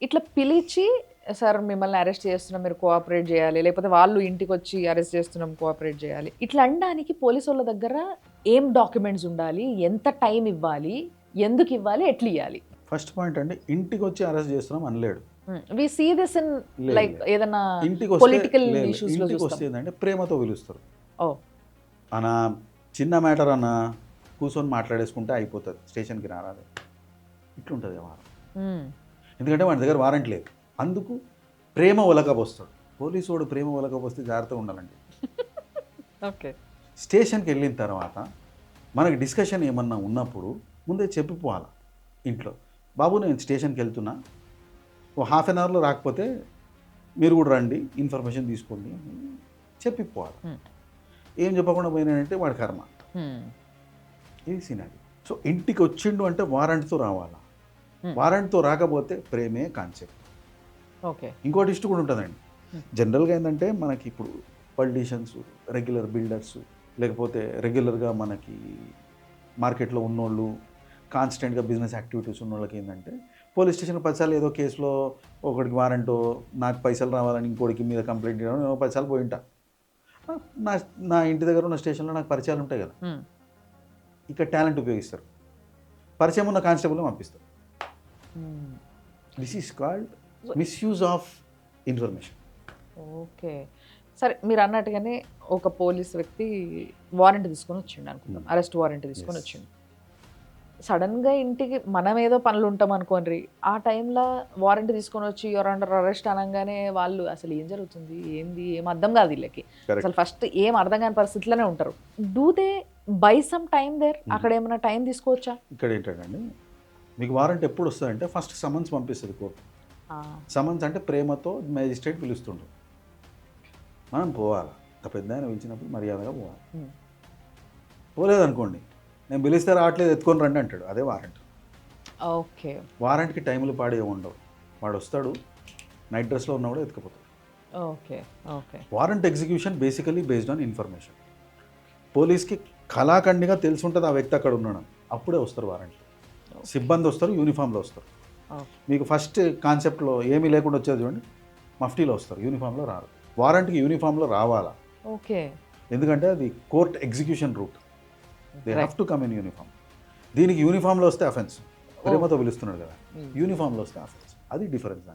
ఇట్లా పిలిచి సార్ మిమ్మల్ని అరెస్ట్ చేస్తున్నాం మీరు కోఆపరేట్ చేయాలి. లేకపోతే వాళ్ళు ఇంటికొచ్చి అరెస్ట్ చేస్తున్నాం కోఆపరేట్ చేయాలి. ఇట్లా అనడానికి పోలీసోళ్ళ దగ్గర ఏం డాక్యుమెంట్స్ ఉండాలి? ఎంత టైమ్ ఇవ్వాలి? ఎందుకివ్వాలి? ఎట్లియ్యాలి? ఫస్ట్ పాయింట్ అండి, ఇంటికొచ్చి అరెస్ట్ చేస్తున్నాం అనలేడు. వి సీ దిస్ ఇన్ లేదు, లైక్ లేదు. ఏదన్నా ఇంటికి వస్తే పొలిటికల్ లేదు, ఇష్యూస్‌లో ఇంటికి చూస్తాం. వస్తే ఏంటంటే ప్రేమతో పిలుస్తారు. ఓహ్! అనా చిన్న మ్యాటర్ అన్నా కూర్చొని మాట్లాడేసుకుంటే అయిపోతుంది, స్టేషన్కి రారాదు. ఇట్లుంటుంది వ్యవహారం. హ్మ్. ఎందుకంటే వాడి దగ్గర వారెంట్ లేదు. అందుకు ప్రేమ ఒలకపోస్తాడు. పోలీసు వాడు ప్రేమ ఒలకపోస్తే జాగ్రత్తగా ఉండాలండి. ఓకే. స్టేషన్కి వెళ్ళిన తర్వాత మనకి డిస్కషన్ ఏమన్నా ఉన్నప్పుడు ముందే చెప్పిపోవాలి ఇంట్లో. బాబు నేను స్టేషన్కి వెళ్తున్నా, ఓ హాఫ్ అన్ అవర్లో రాకపోతే మీరు కూడా రండి, ఇన్ఫర్మేషన్ తీసుకోండి అని చెప్పిపోవాలి. ఏం చెప్పకుండా పోయినాడంటే వాడి కర్మ. ఇది సినారీ. సో ఇంటికి వచ్చిండు అంటే వారెంట్తో రావాలా. వారెంట్తో రాకపోతే ప్రేమే కాన్సెప్ట్. ఓకే. ఇంకోటి ఇష్ట కూడా ఉంటుందండి. జనరల్గా ఏంటంటే మనకి ఇప్పుడు పొలిటీషియన్స్, రెగ్యులర్ బిల్డర్స్, లేకపోతే రెగ్యులర్గా మనకి మార్కెట్లో ఉన్నోళ్ళు, కాన్స్టెంట్గా బిజినెస్ యాక్టివిటీస్ ఉన్న వాళ్ళకి ఏంటంటే పోలీస్ స్టేషన్ 10 సార్లు ఏదో కేసులో ఒకటికి వారెంటో, నాకు పైసలు రావాలని ఇంకోటికి మీద కంప్లైంట్ చేయడం, నేను 10 సార్లు పోయింటా. నా నా ఇంటి దగ్గర ఉన్న స్టేషన్లో నాకు పరిచయాలు ఉంటాయి కదా, ఇక్కడ టాలెంట్ ఉపయోగిస్తారు. పరిచయం ఉన్న కానిస్టేబుల్ని పంపిస్తారు. This is called misuse of information. Okay. సరే మీరు అన్నట్టుగానే ఒక పోలీస్ వ్యక్తి వారెంట్ తీసుకొని వచ్చిండు అనుకుందాం. అరెస్ట్ వారెంట్ తీసుకొని వచ్చిండు. సడన్‌గా ఇంటికి మనం ఏదో పనులు ఉంటాం అనుకోండి. ఆ టైంలో వారెంట్ తీసుకొని వచ్చి యూఆర్ అండర్ అరెస్ట్ అనంగానే వాళ్ళు అసలు ఏం జరుగుతుంది? ఏంది? ఏం అర్థం కాదు వీళ్ళకి. అసలు ఫస్ట్ ఏం అర్థం కాని పరిస్థితిలోనే ఉంటారు. Do they buy some time there? అక్కడ ఏమైనా టైం తీసుకోవచ్చా? ఇక్కడ ఏంటంటే మీకు వారెంట్ ఎప్పుడు వస్తుందంటే ఫస్ట్ సమన్స్ పంపిస్తుంది కోర్టు. సమన్స్ అంటే ప్రేమతో మేజిస్ట్రేట్ పిలుస్తుండ్రు, మనం పోవాలి. పెద్ద ఆయన పిలిచినప్పుడు మర్యాదగా పోవాలి. పోలేదనుకోండి, నేను పిలిస్తే రావట్లేదు ఎత్తుకొని రండి అంటాడు, అదే వారెంట్. ఓకే. వారెంట్కి టైంలు పాడే ఉండవు. వాడు వస్తాడు, నైట్ డ్రెస్లో ఉన్నా కూడా ఎత్తుకుపోతాడు. Okay. Okay. Warrant execution basically based on information. పోలీస్కి కళాఖండిగా తెలిసి ఉంటుంది ఆ వ్యక్తి అక్కడ ఉన్నాడు, అప్పుడే వస్తారు వారెంట్. సిబ్బంది వస్తారు, యూనిఫామ్లో వస్తారు. మీకు ఫస్ట్ కాన్సెప్ట్లో ఏమీ లేకుండా వచ్చేది చూడండి, మఫ్టీలో వస్తారు, యూనిఫామ్లో రారు. వారెంట్కి యూనిఫామ్లో రావాలా. ఓకే. ఎందుకంటే అది court execution route, they have to come in uniform. దీనికి యూనిఫామ్లో వస్తే అఫెన్స్, ప్రేమతో పిలుస్తున్నాడు కదా, యూనిఫామ్లో వస్తే అఫెన్స్. అది డిఫరెన్స్.